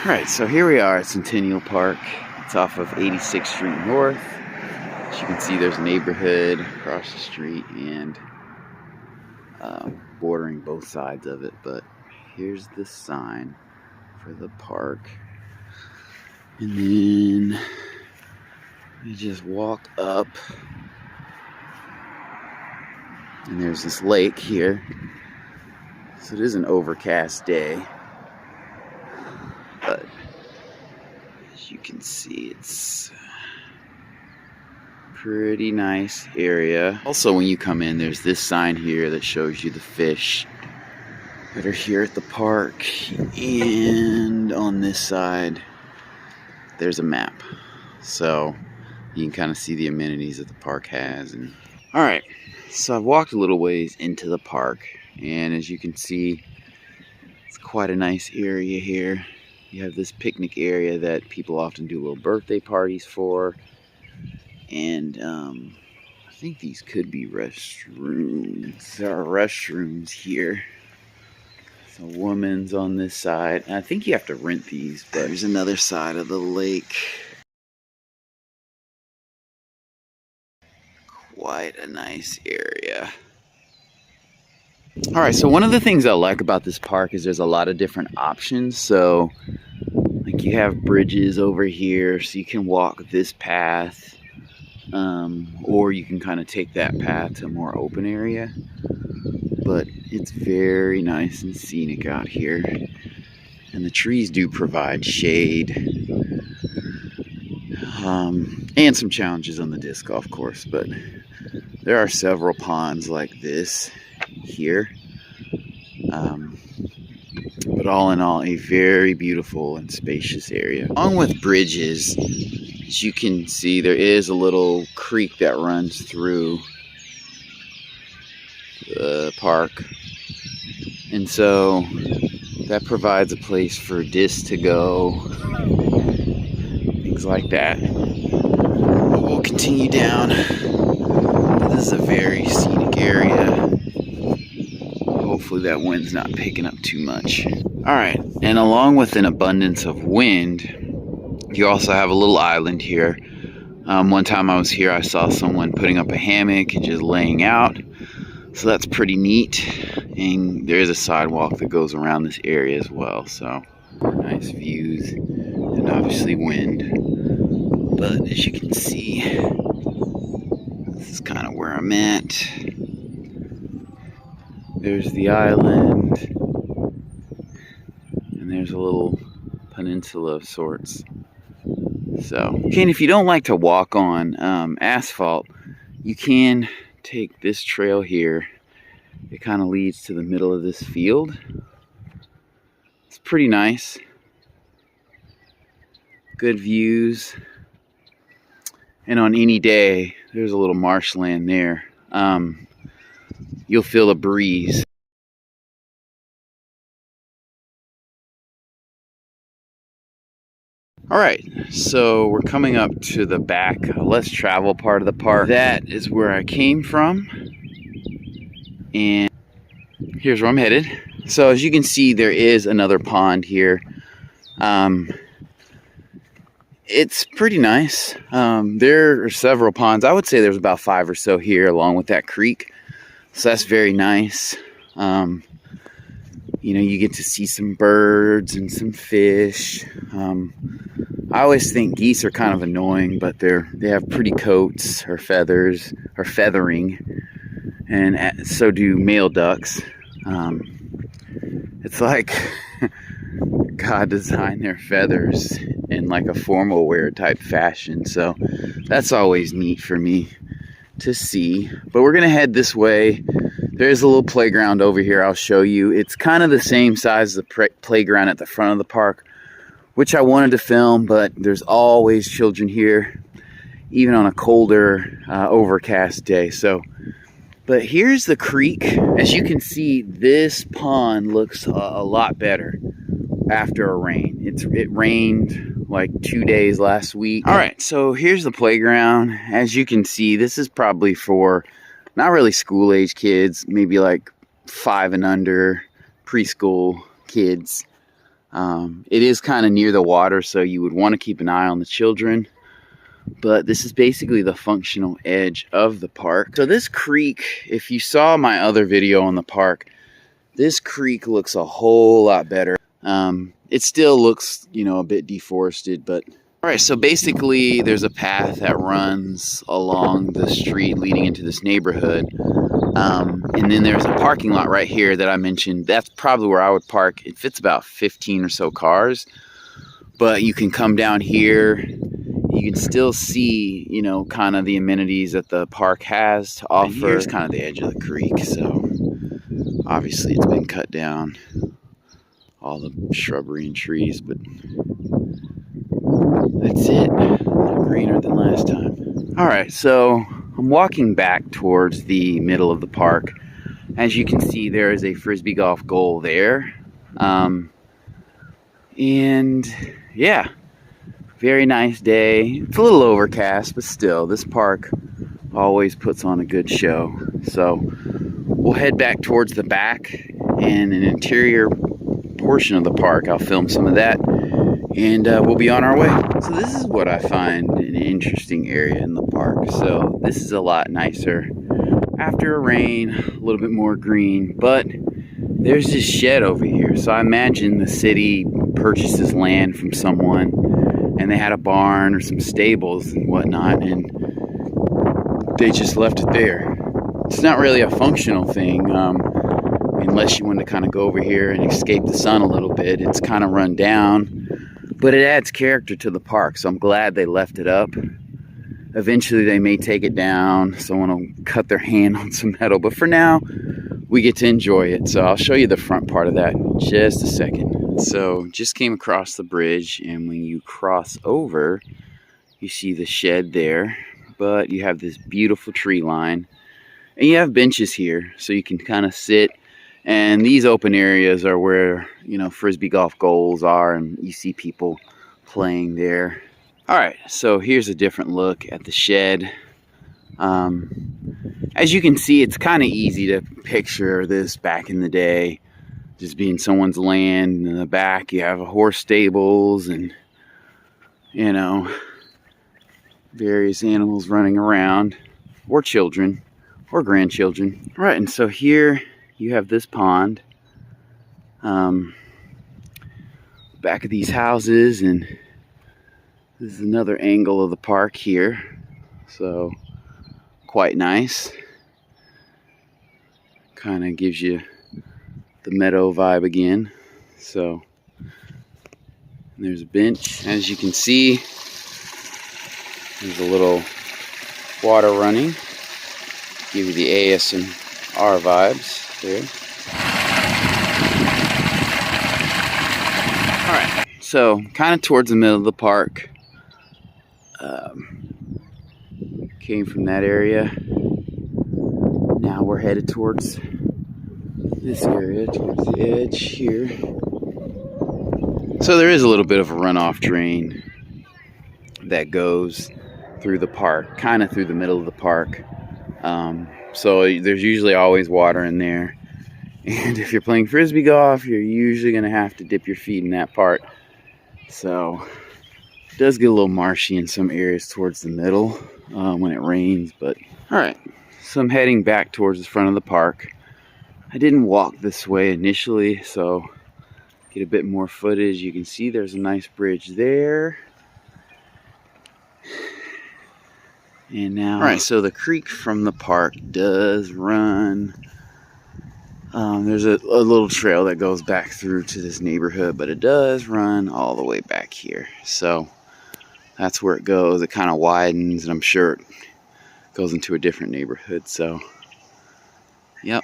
Alright, so here we are at Centennial Park. It's off of 86th Street North. As you can see, there's a neighborhood across the street and bordering both sides of it. But here's the sign for the park. And then you just walk up. And there's this lake here. So it is an overcast day. But as you can see, it's a pretty nice area. Also, when you come in, there's this sign here that shows you the fish that are here at the park. And on this side, there's a map. So you can kind of see the amenities that the park has. And alright, so I've walked a little ways into the park. And as you can see, it's quite a nice area here. You have this picnic area that people often do little birthday parties for. And I think these could be restrooms. There are restrooms here. So a woman's on this side. And I think you have to rent these, but there's another side of the lake. Quite a nice area. Alright, so one of the things I like about this park is there's a lot of different options. So, like you have bridges over here, so you can walk this path, or you can kind of take that path to a more open area. But it's very nice and scenic out here. And the trees do provide shade. And some challenges on the disc golf course, but there are several ponds like this here. But all in all, a very beautiful and spacious area. Along with bridges, as you can see, there is a little creek that runs through the park. And so that provides a place for discs to go, things like that. But we'll continue down. This is a very scenic area. Hopefully that wind's not picking up too much. Alright, and along with an abundance of wind, you also have a little island here. One time I was here, I saw someone putting up a hammock and just laying out. So that's pretty neat. And there is a sidewalk that goes around this area as well. So nice views and obviously wind. But as you can see, this is kind of where I'm at. There's the island, and there's a little peninsula of sorts. So, and if you don't like to walk on asphalt, you can take this trail here. It kind of leads to the middle of this field. It's pretty nice. Good views. And on any day, there's a little marshland there. You'll feel a breeze. Alright, so we're coming up to the back, less traveled part of the park. That is where I came from. And here's where I'm headed. So as you can see, there is another pond here. It's pretty nice. There are several ponds. I would say there's about 5 or so here along with that creek. So that's very nice. You know, you get to see some birds and some fish. I always think geese are kind of annoying, but they have pretty coats or feathers or feathering, and so do male ducks. It's like God designed their feathers in like a formal wear type fashion. So that's always neat for me to see. But we're gonna head this way. There's a little playground over here I'll show you. It's kind of the same size as the playground at the front of the park, which I wanted to film, but there's always children here, even on a colder, overcast day. But here's the creek. As you can see, this pond looks a lot better after a rain. It rained like 2 days last week. All right, so here's the playground. As you can see, this is probably for not really school age kids, maybe like 5 and under, preschool kids. It is kind of near the water, so you would want to keep an eye on the children. But this is basically the functional edge of the park. So this creek, if you saw my other video on the park, this creek looks a whole lot better. It still looks, you know, a bit deforested, but all right, so basically there's a path that runs along the street leading into this neighborhood. And then there's a parking lot right here that I mentioned. That's probably where I would park. It fits about 15 or so cars, but you can come down here. You can still see, you know, kind of the amenities that the park has to offer. And here's kind of the edge of the creek, so obviously it's been cut down, all the shrubbery and trees, but that's it. A little greener than last time. All right, so I'm walking back towards the middle of the park. As you can see, there is a Frisbee golf goal there. And yeah, very nice day. It's a little overcast, but still, this park always puts on a good show. So we'll head back towards the back and an interior portion of the park. I'll film some of that, and we'll be on our way. So this is what I find an interesting area in the park. So this is a lot nicer after a rain, a little bit more green, but there's this shed over here. So I imagine the city purchased this land from someone, and they had a barn or some stables and whatnot, and they just left it there. It's not really a functional thing, unless you want to kind of go over here and escape the sun a little bit. It's kind of run down, but it adds character to the park, so I'm glad they left it up. Eventually they may take it down, someone will cut their hand on some metal, but for now we get to enjoy it. So I'll show you the front part of that in just a second. So just came across the bridge, and when you cross over, you see the shed there, but you have this beautiful tree line, and you have benches here so you can kind of sit. And these open areas are where, you know, Frisbee golf goals are, and you see people playing there. All right, so here's a different look at the shed. As you can see, it's kind of easy to picture this back in the day, just being someone's land. In the back, you have horse stables and, you know, various animals running around, or children, or grandchildren. All right, and so here you have this pond, back of these houses, and this is another angle of the park here, so quite nice. Kind of gives you the meadow vibe again. So there's a bench. As you can see, there's a little water running. Give you the ASMR vibes there. Alright, so kind of towards the middle of the park. Came from that area. Now we're headed towards this area, towards the edge here. So there is a little bit of a runoff drain that goes through the park, kind of through the middle of the park. So there's usually always water in there. And if you're playing Frisbee golf, you're usually going to have to dip your feet in that part. So it does get a little marshy in some areas towards the middle when it rains. But all right, so I'm heading back towards the front of the park. I didn't walk this way initially, so get a bit more footage. You can see there's a nice bridge there. And now, all right, so the creek from the park does run. There's a little trail that goes back through to this neighborhood, but it does run all the way back here. So that's where it goes. It kind of widens, and I'm sure it goes into a different neighborhood. So, yep.